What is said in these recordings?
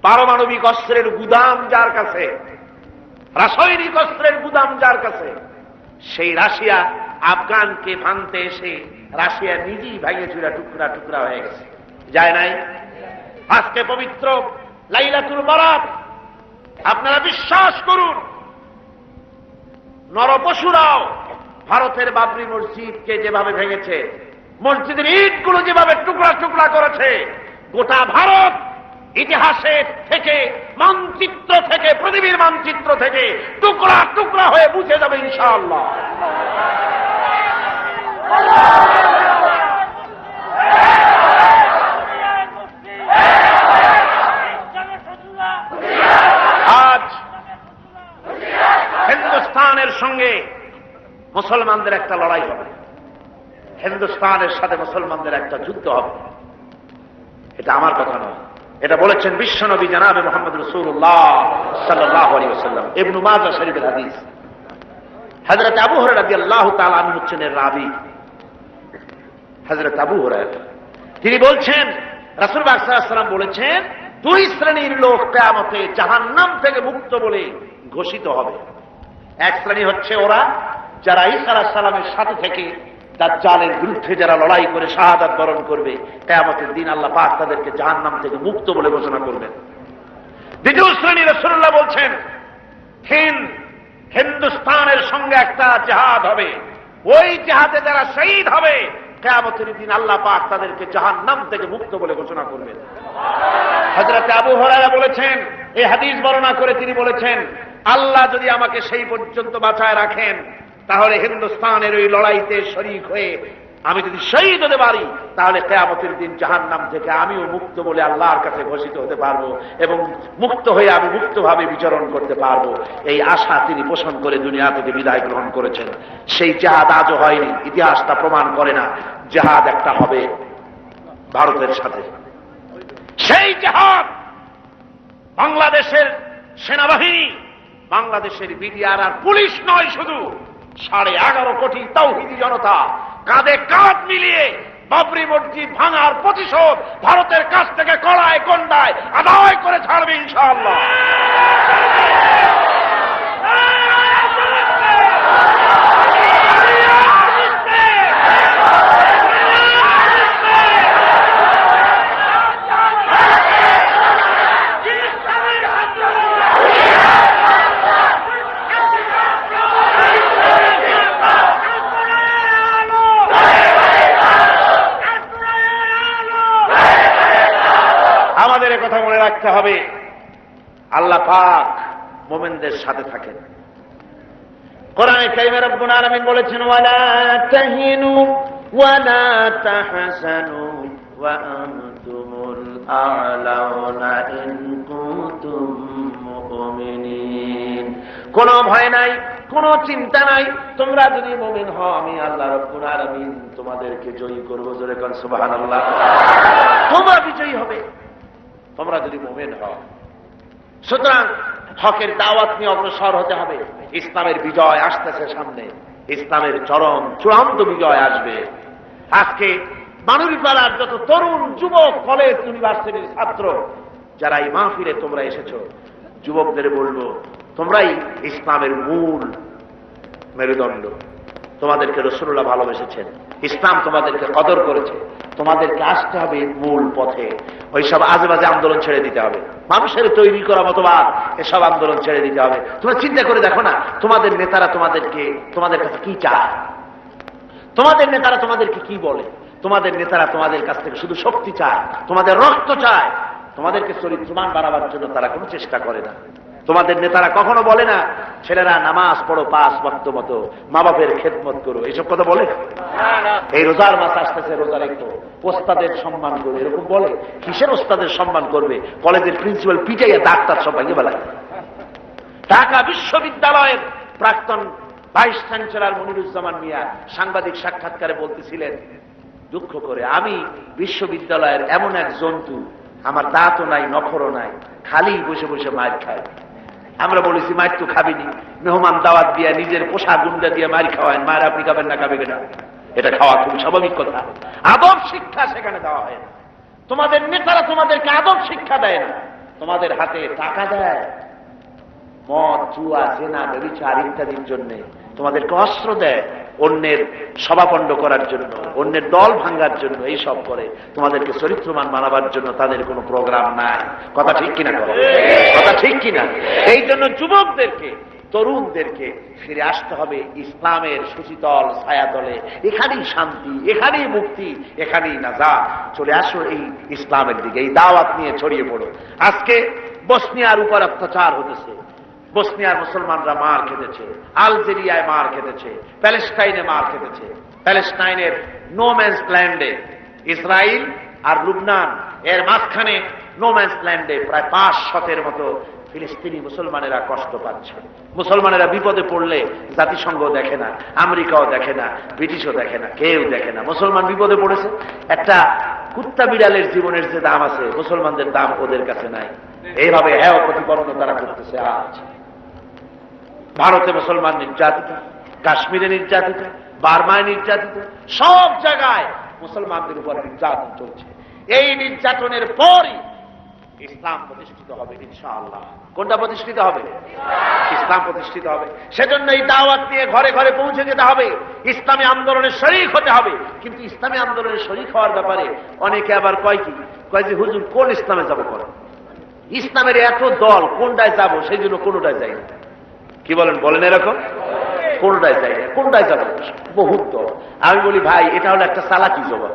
পারমাণবিক অস্ত্রের গুদাম যার কাছে, রাসায়নিক অস্ত্রের গুদাম যার কাছে, সেই রাশিয়া আফগানকে ভাঙতে এসে রাশিয়া নিজেই ভেঙে চুরা টুকরা টুকরা হয়ে গেছে, যায় নাই? আজকে পবিত্র লাইলাতুল বারাত, আপনারা বিশ্বাস করুন, নরপশুরাও ভারতের বাবরি মসজিদকে যেভাবে ভেঙেছে, মসজিদের ইটগুলো যেভাবে টুকরা টুকরা করেছে, গোটা ভারত ইতিহাসের থেকে, মানচিত্র থেকে, পৃথিবীর মানচিত্র থেকে টুকরা টুকরা হয়ে বুঝে যাবে ইনশাআল্লাহ। আজ হিন্দুস্তানের সঙ্গে মুসলমানদের একটা লড়াই হবে, হিন্দুস্তানের সাথে মুসলমানদের একটা যুদ্ধ হবে। এটা আমার কথা নয়, এটা বলেছেন বিশ্বনবী জনাবে মুহাম্মদ রাসূলুল্লাহ সাল্লাল্লাহু আলাইহি ওয়াসাল্লাম। ইবনে মাজাহ শরীফের হাদিস। হযরত আবু হুরায়রা রাদিয়াল্লাহু তাআলা আনহু হচ্ছেন এর রাবী। হযরত আবু হুরায়রা তিনি বলছেন, রাসূল পাক সাল্লাল্লাহু আলাইহি ওয়াসাল্লাম বলেছেন, দুই শ্রেণীর লোক কিয়ামতে জাহান্নাম থেকে মুক্ত বলে ঘোষিত হবে। এক শ্রেণী হচ্ছে ওরা যারা ঈসা আলাইহিস সালামের সাথে থেকে দাজ্জালের বিরুদ্ধে যারা লড়াই করে শাহাদাত বরণ করবে, কিয়ামতের দিন আল্লাহ পাক তাদেরকে জাহান্নাম থেকে মুক্ত বলে ঘোষণা করবেন। দ্বিতীয় শ্রেণী রাসূলুল্লাহ বলছেন, হিন্দুস্তানের সঙ্গে একটা জিহাদ হবে, ওই জিহাদে যারা শহীদ হবে, কিয়ামতের দিন আল্লাহ পাক তাদেরকে জাহান্নাম থেকে মুক্ত বলে ঘোষণা করবেন। হযরত আবু হুরায়রা বলেছেন, এই হাদিস বর্ণনা করে তিনি বলেছেন, আল্লাহ যদি আমাকে সেই পর্যন্ত বাঁচায় রাখেন, তাহলে হিন্দুস্তানের ওই লড়াইতে শরীক হয়ে আমি যদি শহীদ হতে পারি, তাহলে কিয়ামতের দিন জাহান্নাম থেকে আমিও মুক্ত বলে আল্লাহর কাছে ঘোষিত হতে পারবো এবং মুক্ত হয়ে আমি মুক্তভাবে বিচরণ করতে পারবো। এই আশা তিনি পোষণ করে দুনিয়া থেকে বিদায় গ্রহণ করেছেন। সেই জিহাদ আজও হয়নি, ইতিহাসটা প্রমাণ করে না। জিহাদ একটা হবে ভারতের সাথে। সেই জিহাদ বাংলাদেশের সেনাবাহিনী, বাংলাদেশের বিডিআর আর পুলিশ নয়, শুধু 11.5 কোটি তাওহীদি জনতা কাঁধে কাঁধ মিলিয়ে বাবরি মসজিদ ভাঙার প্রতিশোধ ভারতের কাছ থেকে কড়ায় গন্ডায় আদায় করে ছাড়বে ইনশাআল্লাহ। আমাদের কথা মনে রাখতে হবে, আল্লাহ পাক মুমিনদের সাথে থাকেন। কোরআনে কারিমে রব্বুল আলামিন বলেছেন, ওয়ালা তাহিনু ওয়ালা তাহসানু ওয়া আনতুমুল আ'লাউনা ইন কুনতুম মুমিনিন। কোনো ভয় নাই, কোনো চিন্তা নাই, তোমরা যদি মুমিন হও, আমি আল্লাহ রব্বুল আলামিন তোমাদেরকে জয়ী করব। জোরে কোন সুবহানাল্লাহ। তোমরা বিজয়ী হবে তোমরা যদি মুমিন হও। সুতরাং হকের দাওয়াত নিয়ে অগ্রসর হতে হবে। ইসলামের বিজয় আসতেছে সামনে, ইসলামের চরম চূড়ান্ত বিজয় আসবে। আজকে মানবীপাড়ার যত তরুণ যুবক, কলেজ ইউনিভার্সিটির ছাত্র যারা এই মাহফিলে তোমরা এসেছো, যুবকদের বলবো, তোমরাই ইসলামের মূল মেরুদণ্ড। তোমাদেরকে রাসূলুল্লাহ ভালোবেসেছেন, ইসলাম তোমাদেরকে কদর করেছে, তোমাদেরকে আসতে হবে মূল পথে। ওইসব আজেবাজে আন্দোলন ছেড়ে দিতে হবে, মানুষের তৈরি করা মতবাদ, এসব আন্দোলন ছেড়ে দিতে হবে। তোমরা চিন্তা করে দেখো না, তোমাদের নেতারা তোমাদের কাছে কি চায়, তোমাদের নেতারা তোমাদেরকে কি বলে। তোমাদের নেতারা তোমাদের কাছ থেকে শুধু শক্তি চায়, তোমাদের রক্ত চায়, তোমাদেরকে চরিত্রবান বানাবার জন্য তারা কোনো চেষ্টা করে না। তোমাদের নেতারা কখনো বলে না, ছেলেরা নামাজ পড়ো 5 ওয়াক্ত মতো, মা বাপের খেদমত করো, এইসব কথা বলে না। এই রোজার মাস আসতেছে, রোজা রেখো, ওস্তাদের সম্মান করো, এরকম বলে। কিসের ওস্তাদের সম্মান করবে? কলেজের প্রিন্সিপাল পিটাইয়া ডাক্তার সব ভাঙিয়ে বেলায়। ঢাকা বিশ্ববিদ্যালয়ের প্রাক্তন ভাইস চ্যান্সেলর মনিরুজ্জামান মিয়া সাংবাদিক সাক্ষাৎকারে বলতেছিলেন দুঃখ করে, আমি বিশ্ববিদ্যালয়ের এমন এক জন্তু, আমার দাঁতও নাই, নখরও নাই, খালি বসে বসে মার খায়। আমরা বলেছি, মার তো খাবিনি, মেহমান দাওয়াত দিয়া নিজের পোষা গুন্ডা দিয়ে মার খাওয়ায়, মার আপনি খাবেন না, খাবে কেনা? এটা খাওয়া খুব স্বাভাবিক কথা। আদব শিক্ষা সেখানে দেওয়া হয় না। তোমাদের নেতারা তোমাদেরকে আদব শিক্ষা দেয় না। তোমাদের হাতে টাকা দেয় মদ, জুয়া, জেনা, ব্যভিচার ইত্যাদির জন্য, তোমাদেরকে অস্ত্র দেয় অন্যের সভাপণ্ড করার জন্য, অন্যের দল ভাঙ্গার জন্য, এইসব করে তোমাদেরকে চরিত্রবান বানাবার জন্য তাদের কোনো প্রোগ্রাম নাই। কথা ঠিক কিনা? কথা ঠিক কিনা? এই জন্য যুবকদেরকে, তরুণদেরকে ফিরে আসতে হবে ইসলামের সুশীতল ছায়াতলে। এখানেই শান্তি, এখানেই মুক্তি, এখানেই নাজাত। চলে আসো এই ইসলামের দিকে, এই দাওয়াত নিয়ে ছড়িয়ে পড়ো। আজকে বসনিয়ার উপর অত্যাচার হতেছে, বসনিয়ার মুসলমানরা মার খেতেছে, আলজেরিয়ায় মার খেতেছে, প্যালেস্টাইনে মার খেতেছে। প্যালেস্টাইনের নোম্যান্স ল্যান্ডে, ইসরায়েল আর লুবনান এর মাঝখানে নোম্যান্স ল্যান্ডে প্রায় 500-এর মতো ফিলিস্তিনি মুসলমানেরা কষ্ট পাচ্ছে। মুসলমানেরা বিপদে পড়লে জাতিসংঘ দেখে না, আমেরিকাও দেখে না, ব্রিটিশও দেখে না, কেউ দেখে না। মুসলমান বিপদে পড়েছে, একটা কুত্তা বিড়ালের জীবনের যে দাম আছে মুসলমানদের দাম ওদের কাছে নাই। এইভাবে হ্যাঁ প্রতিপন্ন তারা করতেছে। আজ ভারতে মুসলমান নির্যাতিত, কাশ্মীরে নির্যাতিত, বার্মায় নির্যাতিত, সব জায়গায় মুসলমানদের উপর নির্যাতন চলছে। এই নির্যাতনের পরই ইসলাম প্রতিষ্ঠিত হবে ইনশাআল্লাহ। কোনটা প্রতিষ্ঠিত হবে? ইসলাম প্রতিষ্ঠিত হবে। সেজন্য এই দাওয়াত নিয়ে ঘরে ঘরে পৌঁছে যেতে হবে, ইসলামী আন্দোলনের শরীক হতে হবে। কিন্তু ইসলামী আন্দোলনের শরীক হওয়ার ব্যাপারে অনেকে আবার কয় কি, কয় যে হুজুর কোন ইসলামে যাবো? করে ইসলামের এত দল, কোনটায় যাবো? সেই জন্য কোনটায় যাই না। কি বলেন? বলেন এরকম কোনটায় যাই না, কোনটায় যাবো? বহুত দল। আমি বলি ভাই এটা হলো একটা চালাকি জবাব,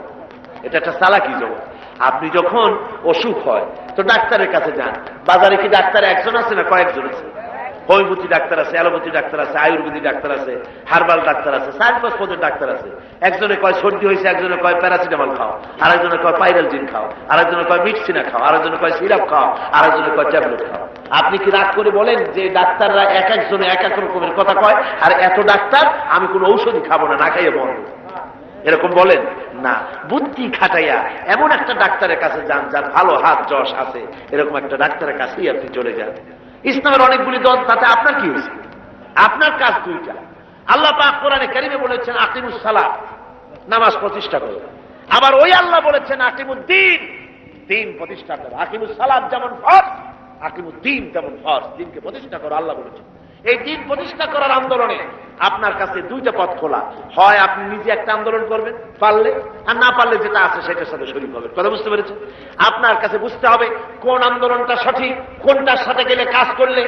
এটা একটা চালাকি জবাব। আপনি যখন অসুখ হয় তো ডাক্তারের কাছে যান। বাজারে কি ডাক্তার একজন আছে না কয়েকজন আছে? হোমিওপ্যাথি ডাক্তার আছে, অ্যালোপ্যাথি ডাক্তার আছে, আয়ুর্বেদিক ডাক্তার আছে, হার্বাল ডাক্তার আছে, 4-5 পদের ডাক্তার আছে। একজনে কয় সর্দি হয়েছে, একজনে কয় প্যারাসিটামল খাও, আরেকজনে কয় পাইরালজিন খাও, আরেকজনে কয় মিটসিনা খাও, আরেকজনে কয় সিরাপ খাও, আরেকজনে কয় ট্যাবলেট খাও। আপনি কি রাগ করে বলেন যে ডাক্তাররা এক একজনে এক এক রকমের কথা কয়, আর এত ডাক্তার আমি কোনো ঔষধই খাবো না, না খাইয়ে মরবো, এরকম বলেন না? বুদ্ধি খাটাইয়া এমন একটা ডাক্তারের কাছে যান যার ভালো হাত যশ আছে, এরকম একটা ডাক্তারের কাছেই আপনি চলে যান। ইসলামের অনেকগুলি দল, তাতে আপনার কি হয়েছে? আপনার কাজ দুইটা। আল্লাহ পাক কোরআনে কারিমে বলেছেন আকিমুস সালাত, নামাজ প্রতিষ্ঠা করো। আবার ওই আল্লাহ বলেছেন আকিমুদ্দিন, দিন প্রতিষ্ঠা করো। আকিমুস সালাত যেমন ফরজ, আকিমুদ্দিন তেমন ফরজ, দিনকে প্রতিষ্ঠা করো আল্লাহ বলেছেন। এই দিন প্রতিষ্ঠা করার আন্দোলনে আপনার কাছে দুইটা পথ খোলা। হয় আপনি নিজে একটা আন্দোলন করবেন পারলে, আর না পারলে যেটা আছে সেটার সাথে শরীক হবেন। কথা বুঝতে পেরেছেন? আপনার কাছে বুঝতে হবে কোন আন্দোলনটা সঠিক, কোনটার সাথে গেলে কাজ করলে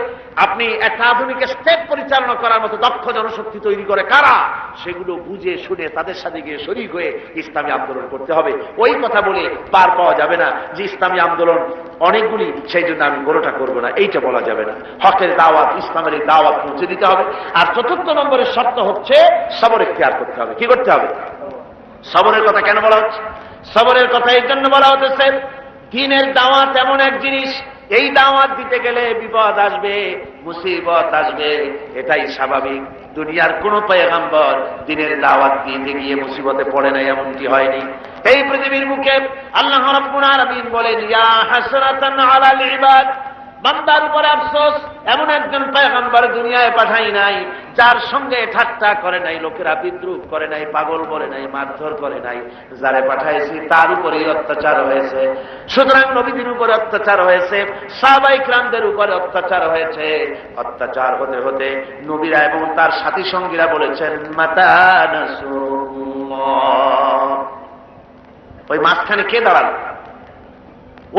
আপনি একটা আধুনিক স্টেট পরিচালনা করার মতো দক্ষ জনশক্তি তৈরি করে কারা, সেগুলো বুঝে শুনে তাদের সাথে গিয়ে শরীক হয়ে ইসলামী আন্দোলন করতে হবে। ওই কথা বলে পার পাওয়া যাবে না যে ইসলামী আন্দোলন অনেকগুলি, সেই জন্য আমি বড়টা করবো না, এইটা বলা যাবে না। হকের দাওয়াত, ইসলামের এই দাওয়াত পৌঁছে দিতে হবে। আর চতুর্থ নম্বরের শর্ত হচ্ছে সবর ইখতিয়ার করতে হবে। কি করতে হবে? সবরের কথা কেন বলা হচ্ছে? সবরের কথা এই জন্য বলা হতেছে, দ্বীনের দাওয়াত এমন এক জিনিস, এই দাওয়াত দিতে গেলে বিপদ আসবে, মুসিবত আসবে, এটাই স্বাভাবিক। দুনিয়ার কোন পয়গম্বর দ্বীনের দাওয়াত দিতে গিয়ে মুসিবতে পড়ে নাই, এমনটি হয়নি। এই পৃথিবীর মুখে আল্লাহ রাব্বুল আলামিন বলেন, ইয়া হাসরাতান আলাল ইবাদ, বান্দার উপরে আফসোস, এমন একজন পয়গম্বর দুনিয়ায় পাঠাই নাই যার সঙ্গে ঠাট্টা করে নাই, লোকেরা বিদ্রুপ করে নাই, পাগল বলে নাই, মারধর করে নাই। যারে পাঠাইছি তার উপরেই অত্যাচার হয়েছে। সুতরাং নবীদের উপরে অত্যাচার হয়েছে, সাহাবায়ে কিরামদের উপরে অত্যাচার হয়েছে। অত্যাচার হতে হতে নবীরা এবং তার সাথী সঙ্গীরা বলেছেন মাতা নাসরুল্লাহ। ওই মাঝখানে কে দাঁড়ালো?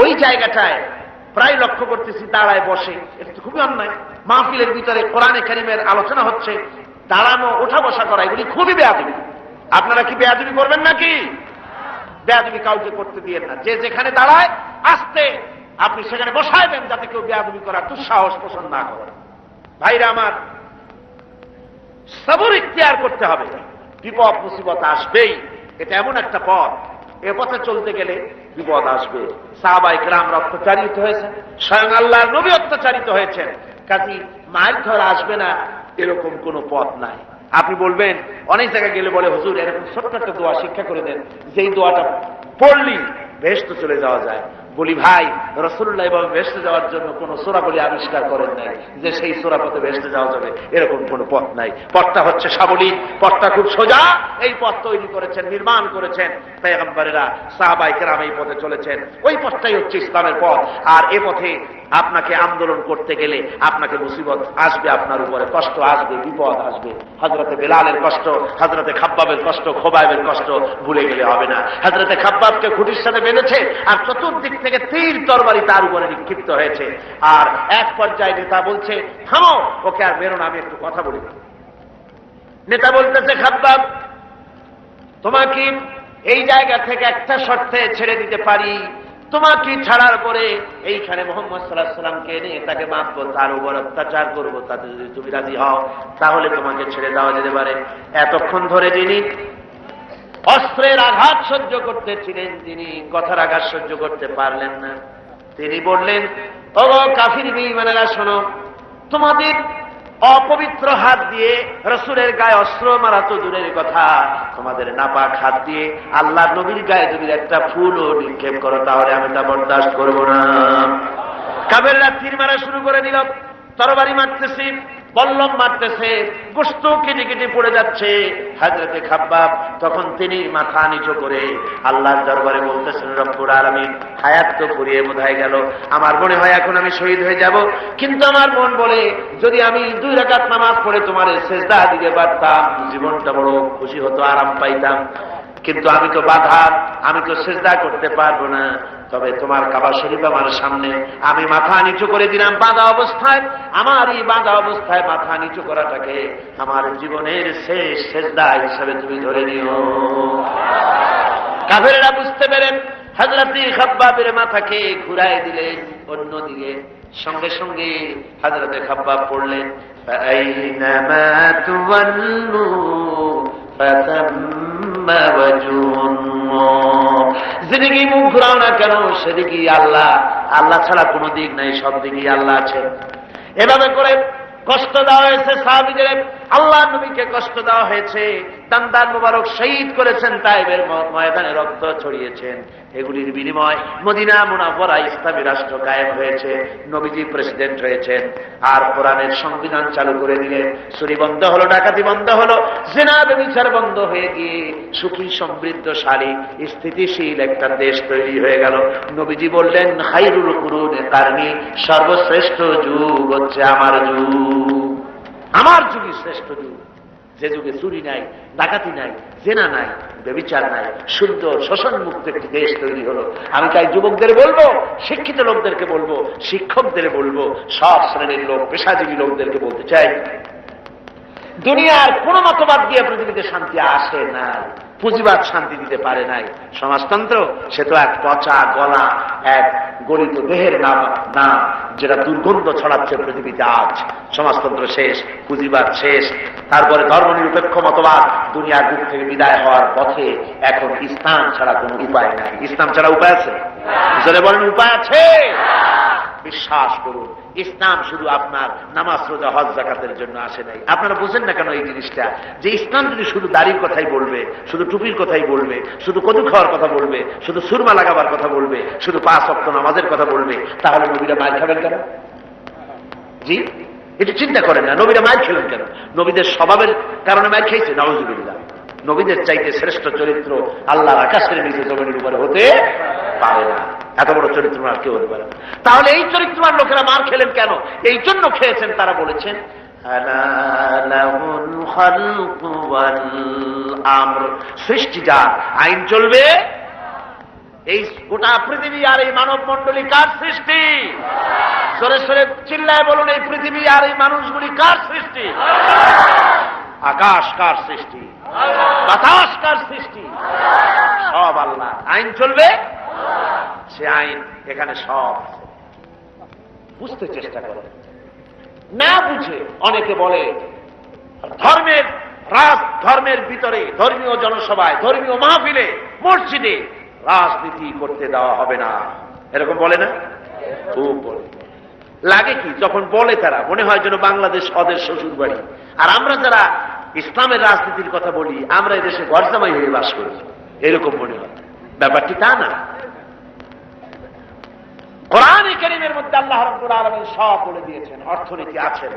ওই জায়গাটায় প্রায় লক্ষ্য করতেছি দাঁড়ায় বসে, এটা তো খুবই অন্যায়। মাহফিলের ভিতরে কোরআনে কারিমের আলোচনা হচ্ছে, দাঁড়ানো ওঠা বসা করা এগুলি খুবই বেয়াদবি। আপনারা কি বেয়াদবি করবেন নাকি? বেয়াদবি কাউকে করতে দিয়েন না। যে যেখানে দাঁড়ায় আস্তে আপনি সেখানে বসায় দেন, যাতে কেউ বেয়াদবি করার দুঃসাহস পোষণ না করে। ভাইরা আমার, সবর ইখতিয়ার করতে হবে। বিপদ মুসিবত আসবেই, এটা এমন একটা পথ, এ পথে চলতে গেলে বিপদ আসবে। সাহাবায়ে কেরামরা অত্যাচারিত হয়েছেন, স্বয়ং আল্লাহর নবী অত্যাচারিত হয়েছেন। কাজী মায়ের ধর আসবে না এরকম কোন পথ নাই। আপনি বলবেন, অনেক জায়গায় গেলে বলে হুজুর এরকম ছোট্ট একটা দোয়া শিক্ষা করে দেন, যেই দোয়াটা পড়লি বেহেশতে চলে যাওয়া যায়। বলি ভাই, রাসূলুল্লাহ এবং বেহেশতে যাওয়ার জন্য কোন সূরা বলি আবিষ্কার করেন নাই যে সেই সূরা পথে বেহেশতে যাওয়া যাবে, এরকম কোন পথ নাই। পথটা হচ্ছে সাবলীল, পথটা খুব সোজা। এই পথ তৈরি করেছেন, নির্মাণ করেছেন পয়গম্বরেরা, সাহাবায়ে কেরাম এই পথে চলেছেন। ওই পথটাই হচ্ছে ইসলামের পথ। আর এ পথে আপনাকে আন্দোলন করতে গেলে আপনাকে মুসিবত আসবে, আপনার উপরে কষ্ট আসবে, বিপদ আসবে। হযরতে বেলালের কষ্ট, হযরতে খাব্বাবের কষ্ট, খোবাইবের কষ্ট ভুলে গেলে হবে না। হযরতে খাব্বাবকে খুঁটির সাথে বেঁধেছে আর চতুর্দিক থেকে তীর তরবারি তার উপরে নিক্ষিপ্ত হয়েছে। আর এক পর্যায়ে নেতা বলছে, থামো, ওকে আর বেরো না, আমি একটু কথা বলি। নেতা বলতেছে, খাব্বাব, তোমাকে এই জায়গা থেকে একটা শর্তে ছেড়ে দিতে পারি, তোমাকে ছাড়ার পরে এইখানে মুহাম্মদ সাল্লাল্লাহু আলাইহি ওয়াসাল্লামকে এনে তাকে মারবো, তার উপর অত্যাচার করবো, তাতে যদি তুমি রাজি হও তাহলে তোমাকে ছেড়ে দেওয়া যেতে পারে। এতক্ষণ ধরে যিনি অস্ত্রের আঘাত সহ্য করতেছিলেন, যিনি কথার আঘাত সহ্য করতে পারলেন না, তিনি বললেন, ও কাফির বেঈমানেরা, শোনো, তোমাদের অপবিত্র হাত দিয়ে রাসূলের গায়ে অস্ত্র মারা তো দূরের কথা, তোমাদের নাপাক হাত দিয়ে আল্লাহর নবীর গায়ে যদি একটা ফুলও নিক্ষেপ করো তাহলে আমি তা বরদাস্ত করব না। কাফেররা তীর মারা শুরু করে দিল, তরবারি মারতেছে, বল্লম মারতেছে, গোশত কেটে কেটে পড়ে যাচ্ছে। হযরতে খাব্বাব তখন তিনি মাথা নিচু করে আল্লাহর দরবারে বলতেছেন, রব্বুল আলামিন, হায়াত তো ফুরিয়ে বোধহয় গেল, আমার মনে হয় এখন আমি শহীদ হয়ে যাব, কিন্তু আমার মন বলে যদি আমি 2 রাকাত নামাজ পড়ে তোমার সিজদা দিতে পারতাম জীবনটা বড় খুশি হতো, আরাম পাইতাম, কিন্তু আমি তো বাধা, আমি তো সিজদা করতে পারবো না। তবে তোমার কাবা শরীফ আমার সামনে, আমি মাথা নিচু করে দিলাম বাঁধা অবস্থায়, আমার এই বাঁধা অবস্থায় মাথা নিচু করাটাকে আমার জীবনের শেষ সিজদা হিসেবে তুমি ধরে নিও। কাফেররা বুঝতে পেরেন, হযরতে খাব্বাবের মাথাকে ঘুরায় দিলেন অন্যদিকে, সঙ্গে সঙ্গে হযরতে খাব্বাব পড়লেন, ফাআইনামা তুওয়াল্লু ফাতাম্মা ওয়াজহুল্লাহ, যেদিকেই মুখ ঘুরাও না কেন সেদিকেই আল্লাহ, আল্লাহ ছাড়া কোনো দিক নাই, সব দিকেই আল্লাহ আছেন। এভাবে করে কষ্ট দেওয়া হয়েছে সাহাবীদের, আল্লাহ নবীকে কষ্ট দেওয়া হয়েছে, দান্দার মুবারক শহীদ করেছেন, তায়েফের ময়দানে রক্ত ছড়িয়েছেন, এগুলির বিনিময় মদিনা মুনাওয়ারায় ইসলামী রাষ্ট্র কায়েম হয়েছে, নবীজি প্রেসিডেন্ট হয়েছেন, আর কোরআনের সংবিধান চালু করে দিলেন, চুরি বন্ধ হলো, ডাকাতি বন্ধ হলো, জিনা ব্যভিচার বন্ধ হয়ে গিয়ে সুখী সমৃদ্ধশালী স্থিতিশীল একটা দেশ তৈরি হয়ে গেল। নবীজি বললেন, খায়রুল কুরুনি কারনি, সর্বশ্রেষ্ঠ যুগ হচ্ছে আমার যুগ, আমার যুগই শ্রেষ্ঠ যুগ, যে যুগে চুরি নাই, ডাকাতি নাই, জেনা নাই, ব্যভিচার নাই, সুন্দর শোষণ মুক্ত একটি দেশ তৈরি হলো। আমি তাই যুবকদের বলবো, শিক্ষিত লোকদেরকে বলবো, শিক্ষকদের বলবো, সব শ্রেণীর লোক, পেশাজীবী লোকদেরকে বলতে চাই, দুনিয়ার কোন মতবাদ দিয়ে পৃথিবীতে শান্তি আসে না, পুঁজিবাদ শান্তি দিতে পারে নাই, সমাজতন্ত্র সে তো এক পচা গলা, এক গলিত দেহের নাম, যেটা দুর্গন্ধ ছড়াচ্ছে পৃথিবীতে। আজ সমাজতন্ত্র শেষ, পুঁজিবাদ শেষ, তারপরে ধর্মনিরপেক্ষ মতবাদ দুনিয়ার বুক থেকে বিদায় হওয়ার পথে, এখন ইসলাম ছাড়া কোনো উপায় নাই। ইসলাম ছাড়া উপায় আছে? জোরে বলেন, উপায় আছে? বিশ্বাস করুন, ইসলাম শুধু আপনার নামাজ রোজা হজ যাকাতের জন্য আসে নাই। আপনারা বুঝেন না কেন এই জিনিসটা, যে ইসলাম যদি শুধু দাড়ির কথাই বলবে, শুধু টুপির কথাই বলবে, শুধু কদু খাওয়ার কথা বলবে, শুধু সুরমা লাগাবার কথা বলবে, শুধু 5 ওয়াক্ত নামাজের কথা বলবে, তাহলে নবীরা মার খাবেন কেন? জি, এটা চিন্তা করেন না, নবীরা মার খেলেন কেন? নবীদের স্বভাবের কারণে মার খেয়েছে? নাউযুবিল্লাহ। নবীদের চাইতে শ্রেষ্ঠ চরিত্র আল্লাহর আকাশের নিচে জমিনের উপরে হতে পারে না, এত বড় চরিত্রবান কেউ হতে পারে না। তাহলে এই চরিত্রবান লোকেরা মার খেলেন কেন? এই জন্য খেয়েছেন, তারা বলেছেন, সৃষ্টি যার, আইন চলবে। এই গোটা পৃথিবী আর এই মানব মন্ডলী কার সৃষ্টি? সরে সরে চিল্লায় বলুন, এই পৃথিবী আর এই মানুষগুলি কার সৃষ্টি? আকাশ কার সৃষ্টি? বাতাস কার সৃষ্টি? সব আল্লাহ। আইন চলবে, সে আইন এখানে সব। বুঝতে চেষ্টা করো, না বুঝে অনেকে বলে ধর্মের ধর্মের ভিতরে, ধর্মীয় জনসভায়, ধর্মীয় মাহফিলে, মসজিদে রাজনীতি করতে দেওয়া হবে না, এরকম বলে না? খুব বলে। লাগে কি যখন বলে, তারা মনে হয় যেন বাংলাদেশ ওদের শ্বশুর বাড়ি, আর আমরা যারা ইসলামের রাজনীতির কথা বলি, আমরা এদেশে ঘরজামাই হয়ে বাস করি, এরকম মনে হয়। ব্যাপারটি তা না। কোরআনে কারীমের মধ্যে আল্লাহ রাব্বুল আলামিন সব বলে দিয়েছেন। অর্থনীতি আছে,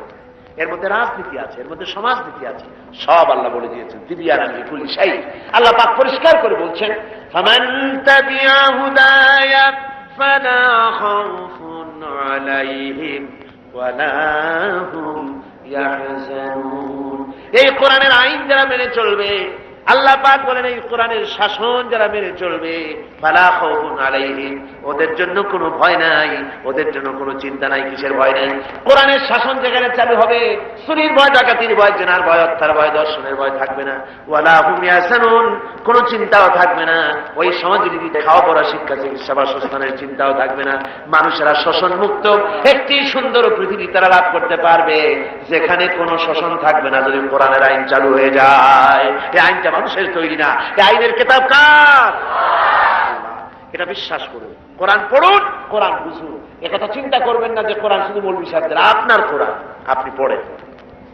এর মধ্যে রাজনীতি আছে, এর মধ্যে সমাজনীতি আছে, সব আল্লাহ বলে দিয়েছেন। তিবিয়ানান লিকুল্লি শাই। আল্লাহ পাক পরিষ্কার করে বলছেন, ফামান তাবিয়া হুদায়া ফালা খাউফুন আলাইহিম ওয়ালা হুম ইয়াহজানুন। এই কোরআনের আইন যারা মেনে চলবে, আল্লাহ পাক বলেন এই কোরআনের শাসন যারা মেনে চলবে, ফালা খাউফুন আলাইহিম, ওদের জন্য কোনো ভয় নাই, ওদের জন্য কোনো চিন্তা নাই। কিসের ভয় নাই? কোরআনের শাসন যেখানে চালু হবে, চুরির ভয়, ডাকাতির ভয়, জেনার ভয়, হত্যার ভয়, দর্শনের ভয় থাকবে না। ওয়ালা হুম ইয়াহজানুন, কোনো চিন্তাও থাকবে না। ওই সমাজনীতিতে খাওয়া পড়া, শিক্ষা, চিকিৎসা, বাসস্থানের চিন্তাও থাকবে না। মানুষেরা শোষণ মুক্ত একটি সুন্দর পৃথিবী তারা লাভ করতে পারবে, যেখানে কোনো শোষণ থাকবে না, যদি কোরআনের আইন চালু হয়ে যায়। এই আইনটা মানুষের তৈরি না, এই আইনের কিতাব কার? এটা বিশ্বাস করুন, কোরআন পড়ুন, কোরআন বুঝুন। একথা চিন্তা করবেন না যে কোরআন শুধু মৌলভী সাহেবদের। আপনার কোরআন, আপনি পড়েন,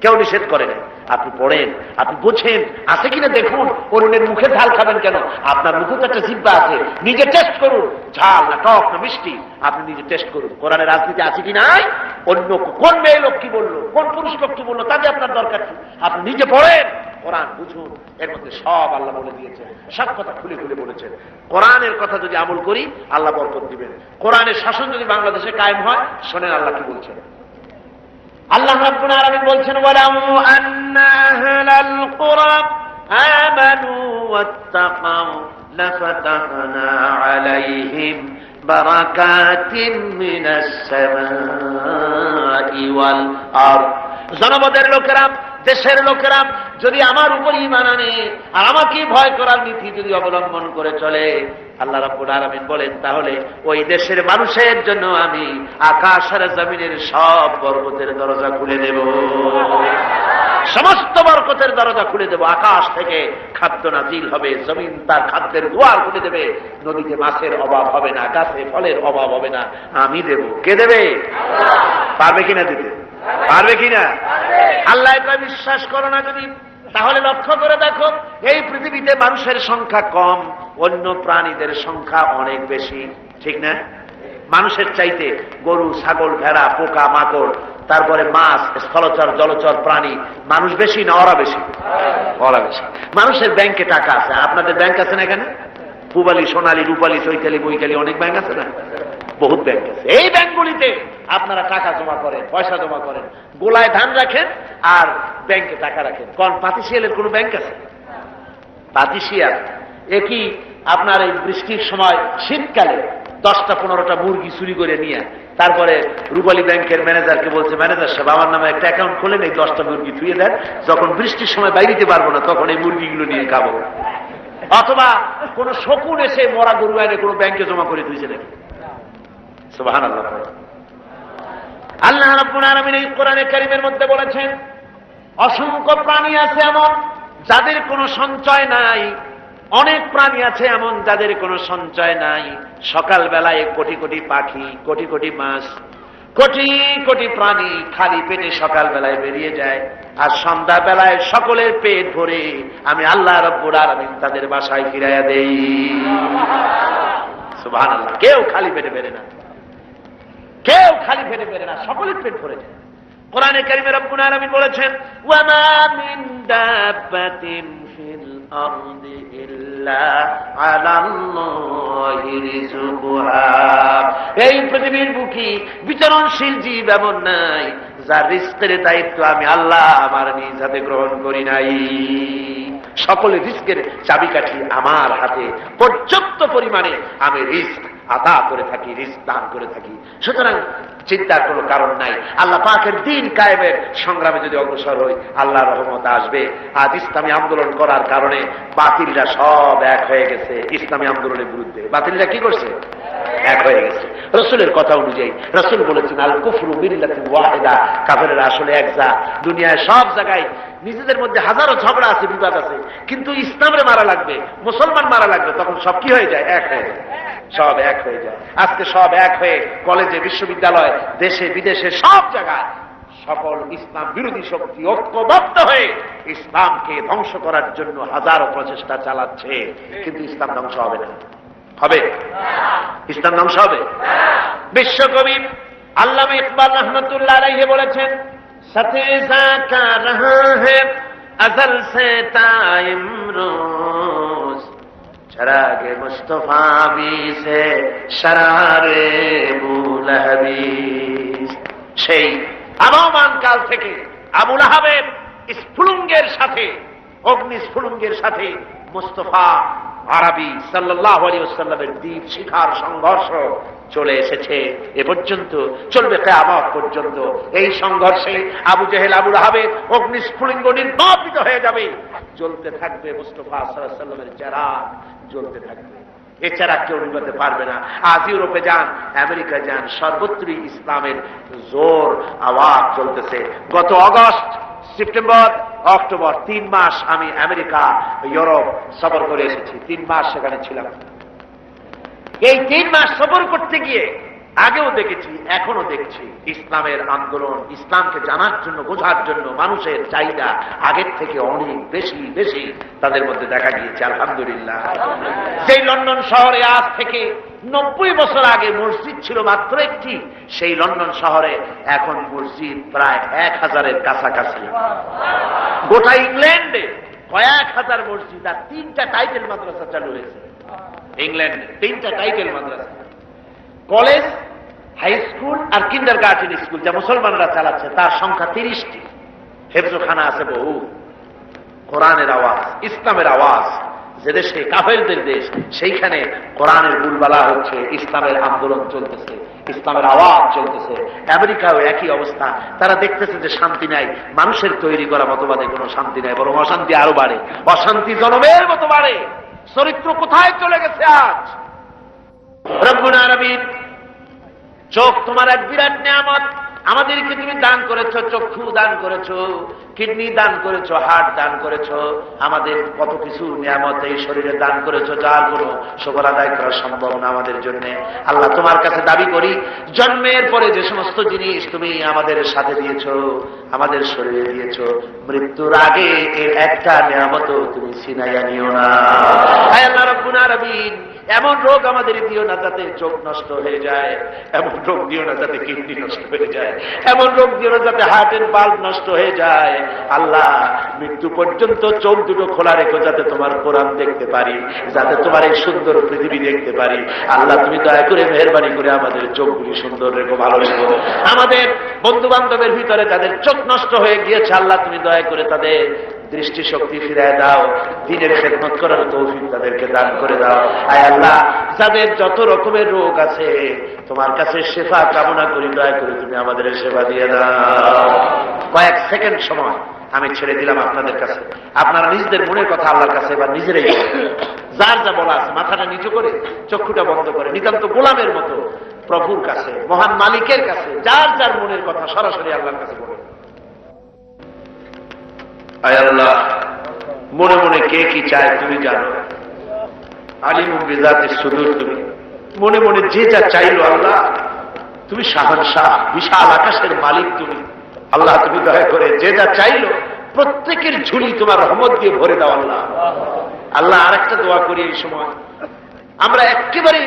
কেউ নিষেধ করে না। আপনি পড়েন, আপনি বুঝেন, আছে কিনা দেখুন। অন্যের মুখে ঝাল খাবেন কেন? আপনার মুখে তো একটা জিহ্বা আছে, নিজে টেস্ট করুন, ঝাল না টক না মিষ্টি, আপনি নিজে টেস্ট করুন। কোরআনের রাজনীতি আছে কি নাই, অন্য কোন মেয়ে লোক কি বললো, কোন পুরুষ লোক কি বললো, তাতে আপনার দরকার কি? আপনি নিজে পড়েন, কোরআন বুঝুন। এর মধ্যে সব আল্লাহ বলে দিয়েছেন, সব কথা খুলে খুলে বলেছেন। কোরআনের কথা যদি আমল করি, আল্লাহ বরকত দিবেন। কোরআনের শাসন যদি বাংলাদেশে কায়েম হয়, শোনেন আল্লাহ কি বলছেন। আল্লাহ রাব্বুল আলামিন বলছেন, ওয়ালাউ আন্না আহলাল কুরা আমানু ওয়াত্তাকাউ লাফাতাহনা আলাইহিম বারাকাতিন মিনাস সামাই ওয়াল আরদ। জনপদের লোকেরা, দেশের লোকেরা যদি আমার উপর ঈমান আনে আর আমাকে ভয় করার নীতি যদি অবলম্বন করে চলে, আল্লাহ রাব্বুল আলামিন বলেন, তাহলে ওই দেশের মানুষের জন্য আমি আকাশ আর জমিনের সব বরকতের দরজা খুলে দেব, সমস্ত বরকতের দরজা খুলে দেব। আকাশ থেকে খাদ্য নাজিল হবে, জমিন তার খাদ্যের দুয়ার খুলে দেবে, নদীতে মাছের অভাব হবে না, গাছে ফলের অভাব হবে না, আমি দেব। কে দেবে? পারবে কিনা দিতে? পারবে কিনা? আল্লাহ এটা বিশ্বাস করো না যদি, তাহলে লক্ষ্য করে দেখো, এই পৃথিবীতে মানুষের সংখ্যা কম, অন্য প্রাণীদের সংখ্যা অনেক বেশি, ঠিক না? মানুষের চাইতে গরু, ছাগল, ভেড়া, পোকা, মাকড়, তারপরে মাছ, স্থলচর, জলচর প্রাণী, মানুষ বেশি না ওরা বেশি? ওরা বেশি। মানুষের ব্যাংকে টাকা আছে, আপনাদের ব্যাংক আছে না এখানে? পূবালী, সোনালী, রূপালী, চৈতালি, বৈকালী, অনেক ব্যাংক আছে না? বহুত ব্যাংক আছে। এই ব্যাংকগুলিতে আপনারা টাকা জমা করেন, পয়সা জমা করেন, গোলায় ধান রাখেন আর ব্যাংকে টাকা রাখেন। কোন পাতিশিয়ালের কোন ব্যাংক আছে? পাতিশিয়াল একই আপনার এই বৃষ্টির সময় শীতকালে 10-15টা মুরগি চুরি করে নিয়ে তারপরে রূপালী ব্যাংকের ম্যানেজারকে বলছে, ম্যানেজার সাহেব আমার নামে একটা অ্যাকাউন্ট খোলেন, এই 10টা মুরগি ধুয়ে দেন, যখন বৃষ্টির সময় বাইরেতে পারবো না তখন এই মুরগিগুলো নিয়ে খাবো। অথবা কোন শকুন এসে মরা গরু এনে কোন ব্যাংকে জমা করে দিয়েছে নাকি? সুবহানাল্লাহ। আল্লাহ রাব্বুল আলামিন এই কোরআনে কারীমের মধ্যে বলেছেন, অসংখ্য প্রাণী আছে এমন যাদের কোনো সঞ্চয় নাই, অনেক প্রাণী আছে এমন যাদের কোনো সঞ্চয় নাই। সকাল বেলায় কোটি কোটি পাখি, কোটি কোটি মাছ, কোটি কোটি প্রাণী খালি পেটে সকাল বেলায় বেরিয়ে যায়, আর সন্ধ্যা বেলায় সকলের পেট ভরে আমি আল্লাহ রাব্বুল আলামিন তাদের বাসায় ফিরাইয়া দেই। সুবহানাল্লাহ। কেউ খালি পেটে বেরে না, কেউ খালি পেটে বেরে না, সকলের পেট ভরে যায়। কোরআনে কারীমে রব্বুল আলামিন বলেছেন, ওয়া মা মিন দাব্বাতিন ফিল আরদি ইল্লা আলাল্লাহি রিজকুহা। এই পৃথিবীর বুকে বিচরণশীল জীব এমন নাই যার রিজকের দায়িত্ব আমি আল্লাহ আমার নিজ হাতে গ্রহণ করি নাই। সকলের রিজকের চাবিকাঠি আমার হাতে, পর্যাপ্ত পরিমাণে আমি রিজক আদা করে থাকি, রিজক দান করে থাকি। সুতরাং চিন্তার কোনো কারণ নাই। আল্লাহ পাকের দ্বীন কায়েমের সংগ্রামে যদি অগ্রসর হই, আল্লাহর রহমত আসবে। আজ ইসলামী আন্দোলন করার কারণে বাতিলরা সব এক হয়ে গেছে ইসলামী আন্দোলনের বিরুদ্ধে। বাতিলরা কি করছে? এক হয়ে গেছে। রাসূলের কথা অনুযায়ী রাসূল বলেছেন, আল কুফরু মিল্লাতুন ওয়াহিদা, কাফেররা আসলে এক জাত। দুনিয়ায় সব জায়গায় নিজেদের মধ্যে হাজারো ঝগড়া আছে, বিবাদ আছে, কিন্তু ইসলামরে মারা লাগবে, মুসলমান মারা লাগবে, তখন সব কি হয়ে যায়? এক হয়ে যায়, সব এক হয়ে যায়। আজকে সব এক হয়ে কলেজে, বিশ্ববিদ্যালয়, দেশে বিদেশে সব জায়গায় সকল ইসলাম বিরোধী শক্তি ঐক্যবদ্ধ হয়ে ইসলামকে ধ্বংস করার জন্য হাজারো প্রচেষ্টা চালাচ্ছে, কিন্তু ইসলাম ধ্বংস হবে না। হবে? ইসলাম ধ্বংস হবে? বিশ্বকবি আল্লামা ইকবাল রহমতুল্লাহ আলাইহি বলেছেন, সাথে জাকা রহা है अजल से टाइम रोज चरागे मुस्तफा भी से शरारे লাহাবিস। সেই আবহমান কাল থেকে আবু লাহাবের স্ফুলিঙ্গের সাথে, অগ্নি স্ফুলিঙ্গের সাথে মুস্তাফা আরবি সাল্লাল্লাহু আলাইহি ওয়াসাল্লামের দ্বীপ শিখার সংঘর্ষ চলে এসেছে। এ পর্যন্ত চলবে কিয়ামত পর্যন্ত। এই সংঘর্ষে আবু জেহেল আবু লাহাবের অগ্নি স্ফুলিঙ্গ নির্বাপিত হয়ে যাবে, জ্বলতে থাকবে মুস্তাফা সাল্লাল্লাহু আলাইহি ওয়াসাল্লামের চেরাগ জ্বলতে থাকবে। এছাড়া কেউ নিভাতে পারবে না। আজ ইউরোপে যান, আমেরিকা যান, সর্বত্রই ইসলামের জোর আওয়াজ চলতেছে। গত অগস্ট, সেপ্টেম্বর, অক্টোবর 3 মাস আমি আমেরিকা, ইউরোপ সফর করে এসেছি। 3 মাস সেখানে ছিলাম। এই 3 মাস সফর করতে গিয়ে আগেও দেখেছি, এখনো দেখছি, ইসলামের আন্দোলন, ইসলামকে জানার জন্য, বোঝার জন্য মানুষের চাহিদা আগের থেকে অনেক বেশি বেশি তাদের মধ্যে দেখা গিয়েছে। আলহামদুলিল্লাহ। সেই লন্ডন শহরে আজ থেকে 90 বছর আগে মসজিদ ছিল মাত্র একটি, সেই লন্ডন শহরে এখন মসজিদ প্রায় 1000-এর কাছাকাছি। গোটা ইংল্যান্ডে কয়েক হাজার মসজিদ আর 3টা টাইটেল মাদ্রাসা চালু হয়েছে। ইংল্যান্ডে 3টা টাইটেল মাদ্রাসা, কলেজ, হাই স্কুল আর কিন্ডারগার্টেন স্কুল, যা মুসলমানরা চালাচ্ছে, তার সংখ্যা 30টি। হেফজখানা আছে বহু। কোরআনের আওয়াজ, ইসলামের আওয়াজ, যে দেশে কাফেরদের দেশ, সেইখানে কোরআনের বুলবালা হচ্ছে, ইসলামের আন্দোলন চলতেছে, ইসলামের আওয়াজ চলতেছে। আমেরিকাও একই অবস্থা। তারা দেখতেছে যে শান্তি নাই, মানুষের তৈরি করা মতবাদে কোনো শান্তি নাই, বরং অশান্তি আরো বাড়ে, অশান্তি জনমের মতো বাড়ে। চরিত্র কোথায় চলে গেছে আজ? রব্বুল আলামিন, চোখ তোমার এক বিরাট নিয়ামত। আমাদেরকে তুমি দান করেছো, চক্ষু দান করেছো, কিডনি দান করেছো, হার্ট দান করেছো, আমাদের কত কিছু নিয়ামত এই শরীরে দান করেছো, যার কোনো শুকর আদায় করা সম্ভব না আমাদের জন্য। আল্লাহ, তোমার কাছে দাবি করি, জন্মের পরে যে সমস্ত জিনিস তুমি আমাদের সাথে দিয়েছো, আমাদের শরীরে দিয়েছো, মৃত্যুর আগে এর একটা নিয়ামত তুমি ছিনাইয়া নিও না। হে আল্লাহ রব্বুল আলামিন, এমন রোগ আমাদের দিও না যাতে চোখ নষ্ট হয়ে যায়, এমন রোগ দিও না যাতে কিডনি নষ্ট হয়ে যায়, এমন রোগ দিও না যাতে হার্টের বাল্ব নষ্ট হয়ে যায়। আল্লাহ, মৃত্যু পর্যন্ত চোখ দুটো খোলা রেখো, যাতে তোমার কোরআন দেখতে পারি, যাতে তোমার এই সুন্দর পৃথিবী দেখতে পারি। আল্লাহ, তুমি দয়া করে মেহেরবানি করে আমাদের চোখগুলি সুন্দর রেখো, ভালো রেখো। আমাদের বন্ধু বান্ধবের ভিতরে যাদের চোখ নষ্ট হয়ে গিয়েছে, আল্লাহ তুমি দয়া করে তাদের দৃষ্টিশক্তি ফিরায় দাও, দ্বীনের খেদমত করার তৌফিক তাদেরকে দান করে দাও। আয় আল্লাহ, যাদের যত রকমের রোগ আছে, তোমার কাছে শেফা কামনা করি, দয়া করে তুমি আমাদের সেবা দিয়ে দাও। কয়েক সেকেন্ড সময় আমি ছেড়ে দিলাম আপনাদের কাছে। আপনারা নিজেদের মনের কথা আল্লাহর কাছে এবার নিজেরাই যার যা বলা আছে মাথাটা নিচু করে, চক্ষুটা বন্ধ করে, নিতান্ত গোলামের মতো প্রভুর কাছে, মহান মালিকের কাছে যার যার মনের কথা সরাসরি আল্লাহর কাছে বলে। আয় আল্লাহ, মনে মনে কে কি চায় তুমি জানো। আলিমুম বিযাতিস সুদূর, তুমি মনে মনে যে যা চাইলো, আল্লাহ তুমি শাহনশাহ, বিশাল আকাশের মালিক তুমি। আল্লাহ, তুমি দয়া করে যে যা চাইলো প্রত্যেকের ঝুলি তোমার রহমত দিয়ে ভরে দাও। আল্লাহ, আল্লাহ আরেকটা দোয়া করি, এই সময় আমরা একেবারে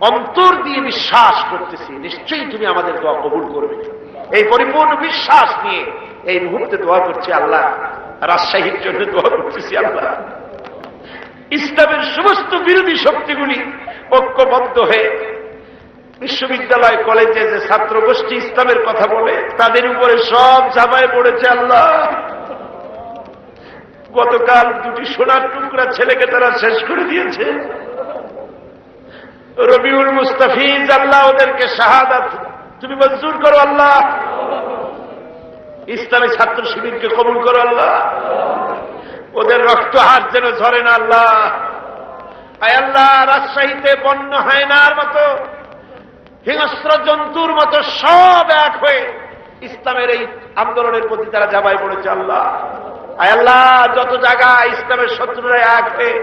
অন্তর দিয়ে বিশ্বাস করতেছি, নিশ্চয়ই তুমি আমাদের দোয়া কবুল করবে। এই পরিপূর্ণ বিশ্বাস নিয়ে এই মুহূর্তে দোয়া করছি। আল্লাহ, রাজশাহীর জন্য দোয়া করতেছি। আল্লাহ, ইসলামের সমস্ত বিরোধী শক্তিগুলি ঐক্যবদ্ধ হয়ে বিশ্ববিদ্যালয়, কলেজে যে ছাত্র গোষ্ঠী ইসলামের কথা বলে, তাদের উপরে সব ঝাঁপায় পড়েছে। আল্লাহ, গতকাল 2টি সোনার টুকরা ছেলেকে তারা শেষ করে দিয়েছে। রবিউল মুস্তাফিজ, আল্লাহ ওদেরকে শাহাদাত তুমি মঞ্জুর করো। আল্লাহ, ইসলামী ছাত্র শিবিরকে কবুল করো। আল্লাহ, ওদের রক্ত হাত যেন ঝরে না। আল্লাহ, আয় আল্লাহ, রাজশাহীতে বন্য হায়নার মতো, হিংস্র জন্তুর মতো সব এক হয়ে ইসলামের এই আন্দোলনের প্রতি তারা ঝাঁপায় পড়েছে। আল্লাহ, আয় আল্লাহ, যত জায়গায় ইসলামের শত্রুরা এক হয়ে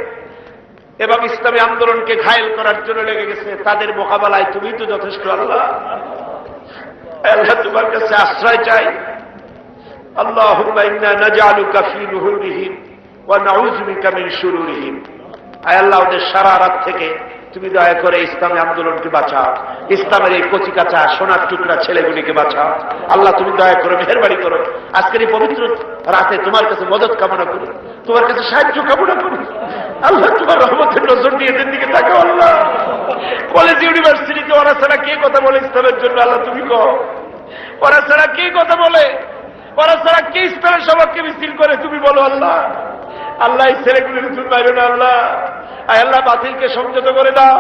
এবং ইসলামী আন্দোলনকে ঘায়েল করার জন্য লেগে গেছে, তাদের মোকাবেলায় তুমি তো যথেষ্ট। আল্লাহ, আল্লাহ তোমার কাছে আশ্রয় চাই। আল্লাহুম্মা ইন্না নাজআলুকা ফী নুহুরিহিম ওয়া নাউযু বিকা মিন শুরুরিহিম। আয় আল্লাহ, ওদের সারা রাত থেকে তুমি দয়া করে ইসলামী আন্দোলনকে বাঁচাও, ইসলামের এই কচিকাচা সোনার টুকরা ছেলেগুলিকে বাঁচাও। আল্লাহ তুমি দয়া করো, মেহেরবানি করো। আজকের এই পবিত্র রাতে তোমার কাছে মদত কামনা করি, তোমার কাছে সাহায্য কামনা করি। আল্লাহ তোমার রহমতের নজর নিয়ে এদের দিকে তাকাও। আল্লাহ কলেজ ইউনিভার্সিটিতে ওরা ছাড়া কে কথা বলে ইসলামের জন্য? আল্লাহ তুমি কও, ওরা ছাড়া কে কথা বলে? ওরা ছাড়া কে ইসলামের সবাইকে মিছিল করে? তুমি বলো আল্লাহ। আল্লাহ এই ছেলেগুলির জন্য বাইরে না আল্লাহ। আয় আল্লাহ বাতিলকে সংযত করে দাও,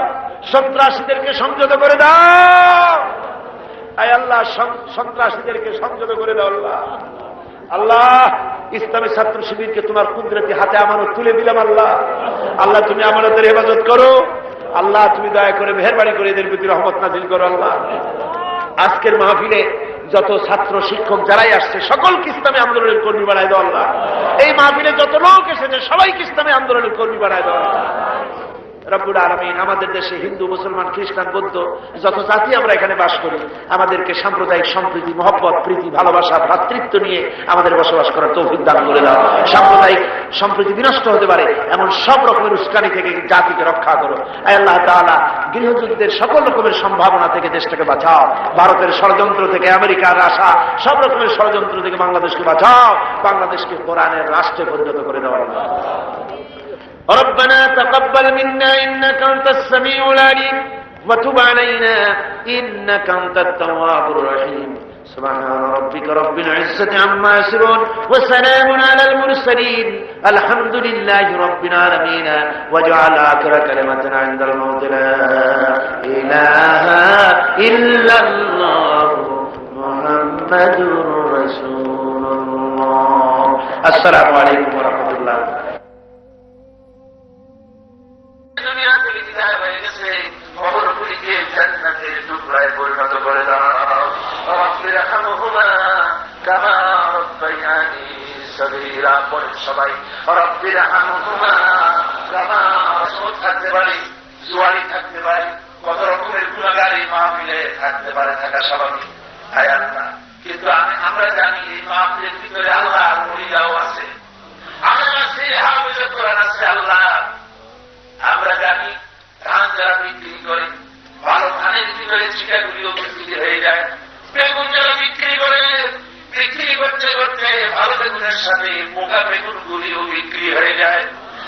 সন্ত্রাসীদেরকে সংযত করে দাও। আয় আল্লাহ সন্ত্রাসীদেরকে সংযত করে দাও আল্লাহ। আল্লাহ ইসলামী ছাত্র শিবিরকে তোমার কুদরতি হাতে আমানত তুলে দিলাম আল্লাহ। আল্লাহ তুমি আমানতের হেফাজত করো। আল্লাহ তুমি দয়া করে মেহেরবানি করে এদের প্রতি রহমত নাযিল করো আল্লাহ। আজকের মাহফিলে যত ছাত্র শিক্ষক যারাই আসছে সকলকে ইসলামী আন্দোলনের কর্মী বানায় দাও আল্লাহ। এই মাহফিলে যত লোক এসেছে সবাইকে ইসলামী আন্দোলনের কর্মী বানায় দাও আল্লাহ। রব্বুল আলামিন আমাদের দেশে হিন্দু, মুসলমান, খ্রিস্টান, বৌদ্ধ যত জাতি আমরা এখানে বাস করি, আমাদেরকে সাম্প্রদায়িক সম্প্রীতি, মহব্বত, প্রীতি, ভালোবাসা, ভ্রাতৃত্ব নিয়ে আমাদের বসবাস করার তৌফিক দান করে দাও। সাম্প্রদায়িক সম্প্রীতি বিনষ্ট হতে পারে এমন সব রকমের উস্কানি থেকে জাতিকে রক্ষা করো। আয় আল্লাহ তাআলা গৃহযুদ্ধের সকল রকমের সম্ভাবনা থেকে দেশটাকে বাঁচাও। ভারতের ষড়যন্ত্র থেকে, আমেরিকার আশা সব রকমের ষড়যন্ত্র থেকে বাংলাদেশকে বাঁচাও। বাংলাদেশকে কোরআনের রাষ্ট্রে পরিণত করে দেওয়া। ربنا تقبل منا إنك أنت السميع العليم وتب علينا إنك أنت التواب الرحيم سبحان ربك رب العزة عما يصفون وسلام على المرسلين الحمد لله رب العالمين واجعل آخر كلمة عند الموت لا إله إلا الله محمد رسول الله السلام عليكم ورحمة الله পরিণত করে দাও। সবাই থাকতে পারি, জুয়ারি থাকতে পারি, কত রকমের গুণাগার এই মাহফিলে থাকতে পারে, থাকা স্বাভাবিক। কিন্তু আমরা জানি এই মাহফিলের ভিতরে আল্লাহ আর মহিলাও আছে, আমার আছে হাফেজে কোরআন আছে আল্লাহ। আমরা জানি ধান যারা বিক্রি করে, ভালো ধানের ভিতরে চিটাগুলিও বিক্রি হয়ে যায়। বেগুন যারা বিক্রি করে, বিক্রি করতে করতে ভালো বেগুনের সাথে পোকা বেগুন গুলিও বিক্রি হয়ে যায়।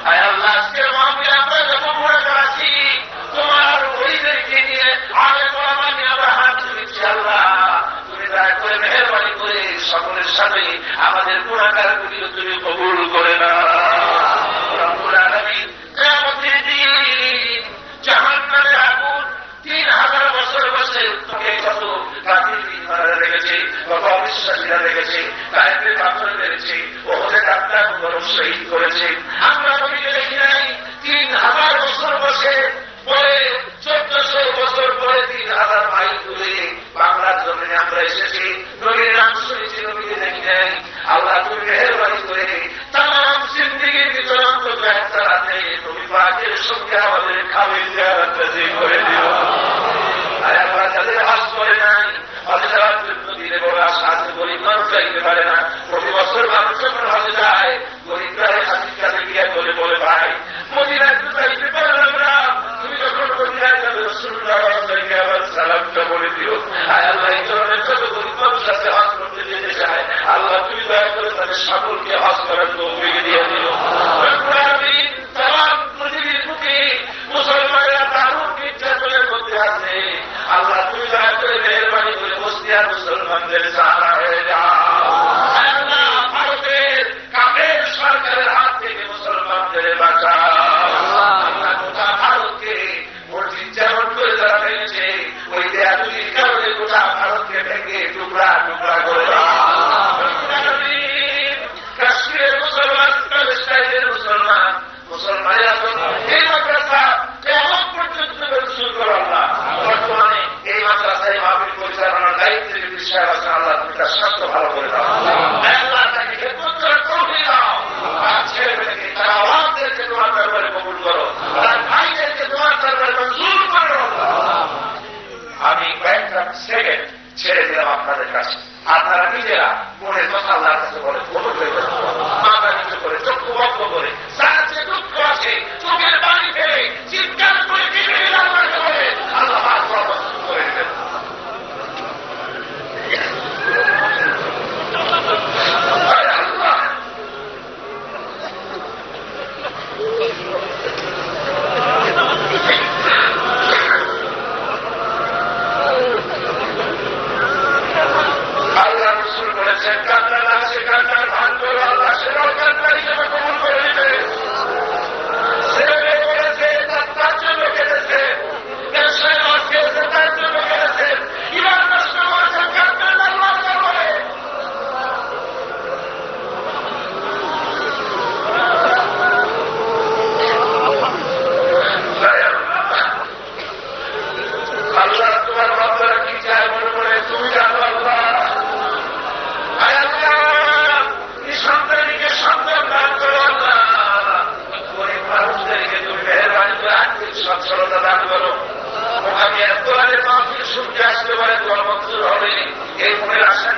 আর আল্লাহ আজকের মাহফিলে আমরা যত ঘোরা করাচ্ছি তোমার ওইদেরকে নিয়ে আগে বলা মানে আমরা হাত তুলেছি আল্লাহ। তুমি দয়া করে মেহেরবানি করে সকলের সাথে আমাদের গুণাকার গুলিও তুমি কবুল করে না। রব্বুল আলামিন কিয়ামতের দিন জাহান্নামের আগুন 3000 বছর বসে তোকে কত কাফির বিমারা রেখেছে, কত অবিশ্বাসীরা রেখেছে, কায়েমের পাথর মেরেছে, ওহদের আত্মার গরম শহীদ করেছে। আমরা নবীকে দেখি নাই 3000 বছর বসে পরে 1400 বছর পরে 3000 মাইল দূরে বাংলার জমিনে আমরা এসেছি, নবীর নাম শুনেছি, নবীকে দেখি নাই। আল্লাহ তুমি মেহেরবানি করে তামাম জিন্দেগির ভিতরে অন্তত একটা রাতে নবী পাকের সঙ্গে আমাদের খাবির জিয়ারত নসিব করে দিও। আর আমরা যাদের হজ করে নাই, হজে যাওয়ার জন্য দিলে বড় আশা আছে, গরিব মানুষ যাইতে পারে না। প্রতি বছর মানুষ যখন হজে যায় গরিবরা হাজির কাছে গিয়ে বলে বলে ভাই মদিনায় তো যাইতে পারলাম না, তুমি যখন মদিনায় যাবে রাসূলুল্লাহ আবার সালামটা বলে দিও। আয় আল্লাহ এই ধরনের যত গরিব মানুষ আছে হজ করতে যেতে চায় আল্লাহ তুমি দয়া করে তাদের সকলকে হজ করার তৌফিক দিয়ে দিও। তামাম পৃথিবীর বুকে মুসলমানেরা দারুণ নির্যাতনের মধ্যে আছে, আল্লাহ তুমি দয়া করে মেহেরবানি করে বসনিয়ার মুসলমানদের সাহারা হয়ে যাও। আল্লাহ ভারতের কাফের সরকারের হাত থেকে মুসলমানদের বাঁচাও। আল্লাহ গোটা ভারতকে মসজিদ যেমন করে যারা ভেঙেছে ওই দেয়ালগুলির কারণে গোটা ভারতকে ভেঙে টুকরা টুকরা করে দাও। কাশ্মীরের মুসলমান, প্যালেস্টাইনের মুসলমান, মুসলমানেরা এই মাদ্রাসা কেমন পর্যন্ত শুরু করো আল্লাহ। বর্তমানে এই মাদ্রাসায় মাহফিল পরিচালনার দায়িত্বে যে বিষয় আছে আল্লাহ তুমি তার স্বাস্থ্য ভালো করে দাও। আল্লাহ তাকে খেদমত করার তৌফিক দাও। তার ছেলেমেয়েকে, তার আওলাদদেরকে তোমার দরবারে কবুল করো, তার ভাইদেরকে তোমার দরবারে মঞ্জুর করো। আমি কয়েকটা সেকেন্ড ছেড়ে দিলাম আপনাদের কাছে, আপনারা নিজেরা মনের কথা আল্লাহর কাছে বলে কবুল হয়ে যাবে। মাথা নিচু করে, চক্ষু বন্ধ করে, যার যে দুঃখ আছে চোখের পানি ফেলে চিৎকার করে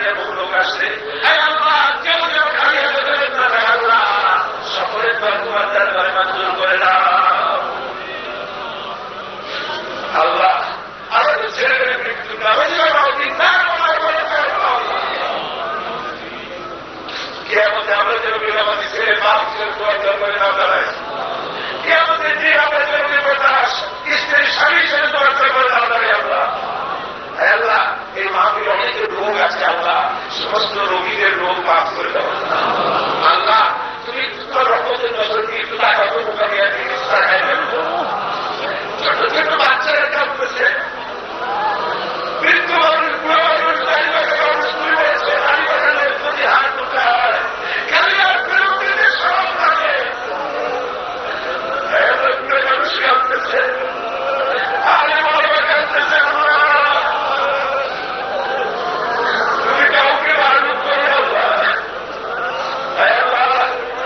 জায়গায় বহু লোক আসছে, কেউ কেউ খালি হাতে ফেরত না যায় আল্লাহ, সকলের দর তোমার দরবারে মঞ্জুর করে দাও আল্লাহ। আমাদের ছেলেদের মৃত্যু না হয়ে যাবে, কিয়ামতে আমরা যেন বিনামাজি ছেলে বাপ ছেলে তোমার দরবারে না দাঁড়াই, কিয়ামতে যে আমরা যেন বিপদাস স্ত্রী স্বামী ছেলে তোমার দরবারে না দাঁড়াই আল্লাহ। আল্লাহ এই মাহফিলে অনেকের রোগ আছে আল্লাহ, সমস্ত রোগীদের রোগ মাফ করে দাও আল্লাহ। তুমি তোমার রহমতের নজর দিয়ে একটু টাকা মোকাবিলা দিয়ে ছোট ছোট বাচ্চারা কাজ করছে, মৃত্যু মানুষ বুড়ো মানুষ দাঁড়িয়ে মানুষ তুলে রয়েছে, দাঁড়িয়ে বাগানের প্রতি হাত ঢোকায় খালি আর বিরোধীদের সব থাকে মানুষ কাঁদতেছে, আরে বাবা কাঁদতেছে। তুমি কাউকে মারুক করে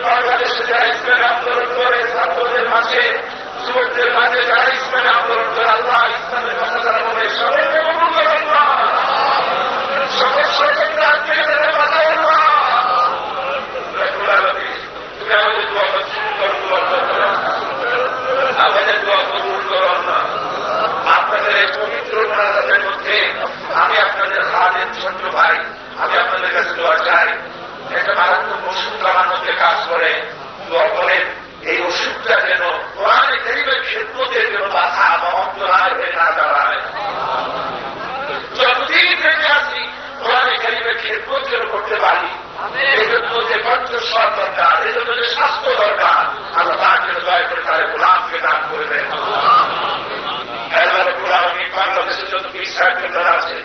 বাংলাদেশে যারা ইসলামের আন্দোলন করে, ছাত্রদের মাঝে যুবকদের মাঝে যারা ইসলামের আন্দোলন করে আল্লাহ, ইসলামের কথা যারা বলে সকলকে কবুল করে আল্লাহ, সকল সরকারকে আজকে তাদের কথা আল্লাহ। তুমি আমাদের দোয়া আমাদের দোয়া কবুল করো না। আপনাদের এই পবিত্র মোনাজাতের মধ্যে আমি আপনাদের হাতের ছোট্ট ভাই, আমি আপনাদের কাছে দোয়া চাই। একটা মারাত্মক ওষুধ আমার মধ্যে কাজ করে, দোয়া করেন এই ওষুধটা যেন কোরআনে কারীমের খেদমতের জন্য বাধা বা অন্তরায় হয়ে না দাঁড়ায়। যতদিন বেঁচে আছি কোরআনে কারীমের খেদমত যেন করতে পারি, এই জন্য যে কণ্ঠস্বর দরকার, এই জন্য যে স্বাস্থ্য দরকার, আল্লাহ তার জন্য দয়া করে তার গোলামকে দান করে দেন। বাংলাদেশের যত পীর সাহেবদের আছে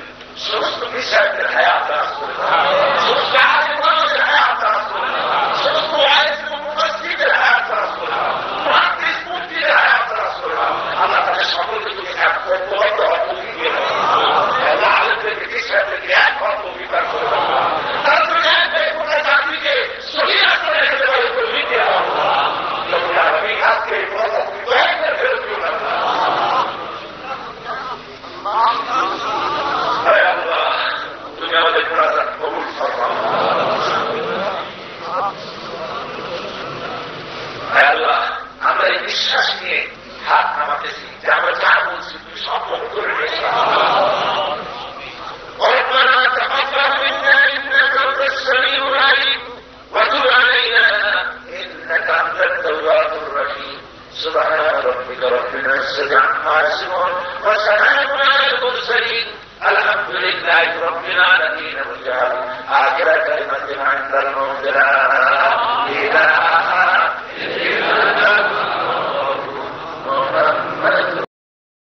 সমস্ত পীর সাহেবদের হায়াত দারাজ করে দেন, সমস্ত আলেম ওলামাদের হায়াত দারাজ করে দেন, সমস্ত আলেম এবং মুফাসসিরদের হায়াত দারাজ করে দেন, মুহাদ্দিস মুফতিদের হায়াত দারাজ করে দেন। আল্লাহ তাদের সকলকে তুমি এক ঐক্যবদ্ধ হওয়ার তৌফিক দিয়ে দাও আল্লাহ। আলেমদেরকে পীর সাহেবদেরকে এক হওয়ার তৌফিক দান করে দাও, তারা তুমি এক হয়ে গোটা জাতিকে সহিহ রাস্তায় রেখে দেওয়ার তৌফিক দিয়ে দাও আল্লাহ। আমি আজকে এই কথা তুমি দয়া করে ফেরত দিও না আল্লাহ, তুমি আমাদের মোনাজাত কবুল ফরমাও আল্লাহ। আমরা এই বিশ্বাস নিয়ে হাত নামাতেছি যে আমরা যা বলছি তুমি সব কবুল করে নিয়েছ। ربنا تقبل منا انك انت السميع العليم وتب علينا انك انت التواب الرحيم سبحان ربك رب العزة عما يصفون وسلام على المرسلين الحمد لله رب العالمين. وجعل آخر كلمة عند الموت لا إله